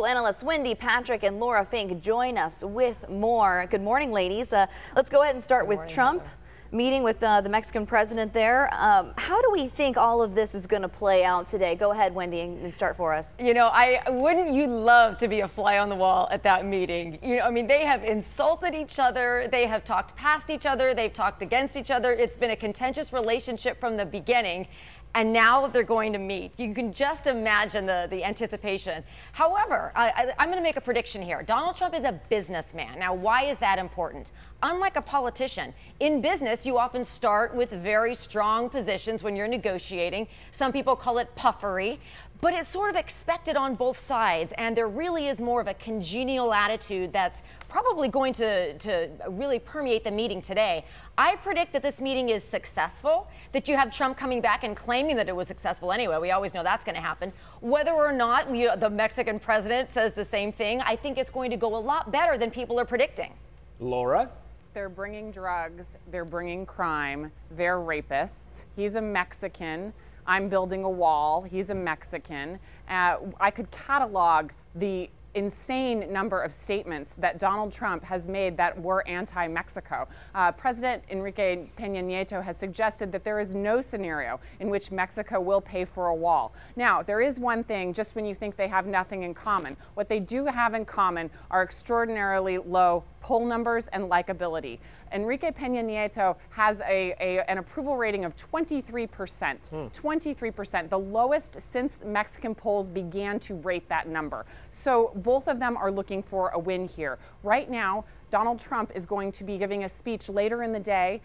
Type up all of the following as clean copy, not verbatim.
Analysts Wendy, Patrick, and Laura Fink join us with more. Good morning, ladies. Let's go ahead and start with Trump meeting with the Mexican president there. How do we think all of this is going to play out today? Go ahead, Wendy, and start for us. You know, wouldn't you love to be a fly on the wall at that meeting? You know, I mean, they have insulted each other. They have talked past each other. They've talked against each other. It's been a contentious relationship from the beginning. And now they're going to meet. You can just imagine the anticipation. However, I'm going to make a prediction here. Donald Trump is a businessman. Now, why is that important? Unlike a politician, in business, you often start with very strong positions when you're negotiating. Some people call it puffery, but it's sort of expected on both sides. And there really is more of a congenial attitude that's probably going to really permeate the meeting today. I predict that this meeting is successful, that you have Trump coming back and claiming that it was successful anyway. We always know that's going to happen. Whether or not the Mexican president says the same thing, I think it's going to go a lot better than people are predicting. Laura? They're bringing drugs, they're bringing crime, they're rapists. He's a Mexican. I'm building a wall. He's a Mexican. I could catalog the insane number of statements that Donald Trump has made that were anti-Mexico. President Enrique Peña Nieto has suggested that there is no scenario in which Mexico will pay for a wall. Now, there is one thing, just when you think they have nothing in common. What they do have in common are extraordinarily low poll numbers and likability. Enrique Peña Nieto has an approval rating of 23%. 23%, the lowest since Mexican polls began to rate that number. So both of them are looking for a win here. Right now, Donald Trump is going to be giving a speech later in the day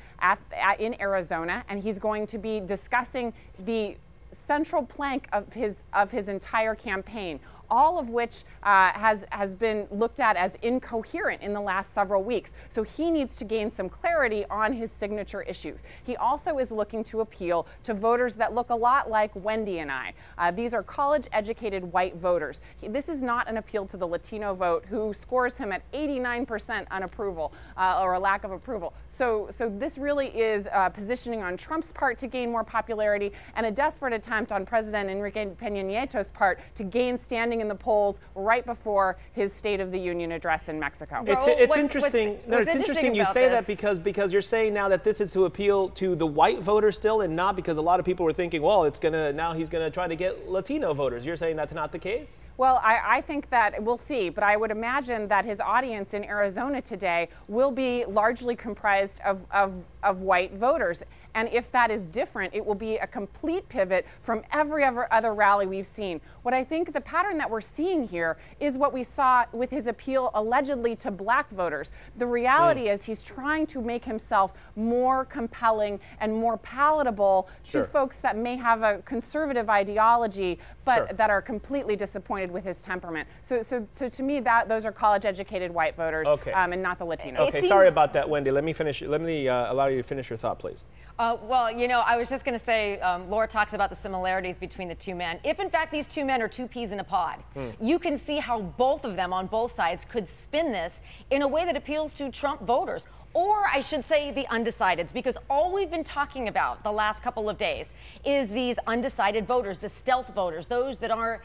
in Arizona, and he's going to be discussing the central plank of his entire campaign, all of which has been looked at as incoherent in the last several weeks. So he needs to gain some clarity on his signature issues. He also is looking to appeal to voters that look a lot like Wendy and I. These are college-educated white voters. This is not an appeal to the Latino vote, who scores him at 89% unapproval or a lack of approval. So this really is positioning on Trump's part to gain more popularity, and a desperate attempt on President Enrique Peña Nieto's part to gain standing in the polls right before his State of the Union address in Mexico. It's interesting. It's interesting you say that because you're saying now that this is to appeal to the white voter still, and not because a lot of people were thinking, well, now he's gonna try to get Latino voters. You're saying that's not the case? Well, I think that we'll see, but I would imagine that his audience in Arizona today will be largely comprised of white voters. And if that is different, it will be a complete pivot from every other rally we've seen. What I think the pattern that we're seeing here is what we saw with his appeal allegedly to black voters. The reality is he's trying to make himself more compelling and more palatable to folks that may have a conservative ideology, but that are completely disappointed with his temperament. So to me, those are college-educated white voters, and not the Latinos. Okay, sorry about that, Wendy. Let me finish. Let me allow you to finish your thought, please. Well, you know, I was just going to say, Laura talks about the similarities between the two men. If, in fact, these two men are two peas in a pod, you can see how both of them on both sides could spin this in a way that appeals to Trump voters. Or I should say the undecideds, because all we've been talking about the last couple of days is these undecided voters, the stealth voters, those that are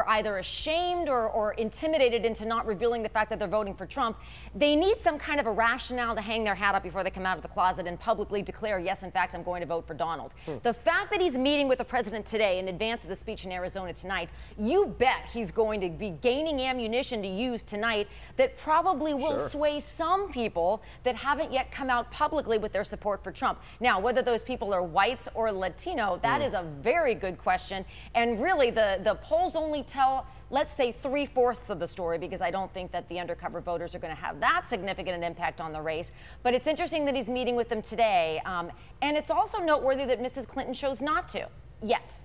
either ashamed or intimidated into not revealing the fact that they're voting for Trump. They need some kind of a rationale to hang their hat up before they come out of the closet and publicly declare, yes, in fact, I'm going to vote for Donald. The fact that he's meeting with the president today in advance of the speech in Arizona tonight, you bet he's going to be gaining ammunition to use tonight that probably will sway some people that haven't yet come out publicly with their support for Trump. Now, whether those people are whites or Latino, that is a very good question. And really, the polls only tell, let's say, 3/4 of the story, because I don't think that the undercover voters are going to have that significant an impact on the race. But it's interesting that he's meeting with them today. And it's also noteworthy that Mrs. Clinton chose not to, yet.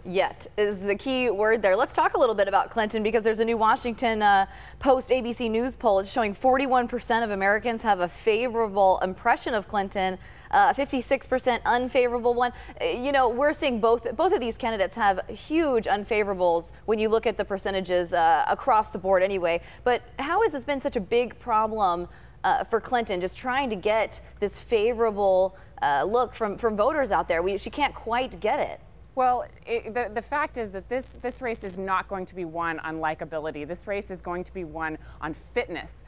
Yet is the key word there. Let's talk a little bit about Clinton, because there's a new Washington Post ABC News poll. It's showing 41% of Americans have a favorable impression of Clinton, 56% unfavorable one. You know, we're seeing both of these candidates have huge unfavorables when you look at the percentages across the board anyway. But how has this been such a big problem for Clinton, just trying to get this favorable look from voters out there? She can't quite get it. Well, the fact is that this race is not going to be won on likability. This race is going to be won on fitness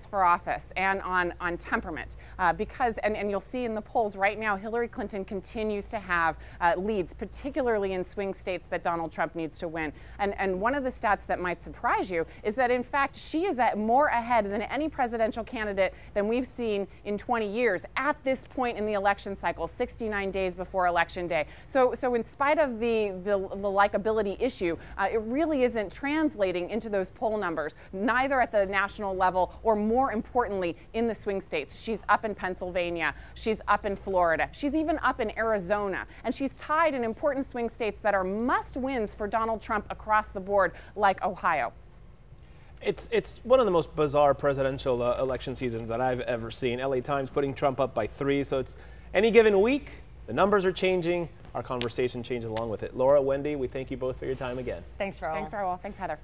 for office, and on temperament. Because, and you'll see in the polls right now, Hillary Clinton continues to have leads, particularly in swing states that Donald Trump needs to win. And one of the stats that might surprise you is that, in fact, she is more ahead than any presidential candidate than we've seen in 20 years at this point in the election cycle, 69 days before Election Day. So in spite of the likability issue, it really isn't translating into those poll numbers, neither at the national level or, more importantly, in the swing states. She's up in Pennsylvania, she's up in Florida, she's even up in Arizona, and she's tied in important swing states that are must-wins for Donald Trump across the board, like Ohio. It's one of the most bizarre presidential election seasons that I've ever seen. LA Times putting Trump up by 3, so it's any given week, the numbers are changing, our conversation changes along with it. Laura, Wendy, we thank you both for your time again. Thanks, Raul. Thanks, Raul. Thanks, Heather.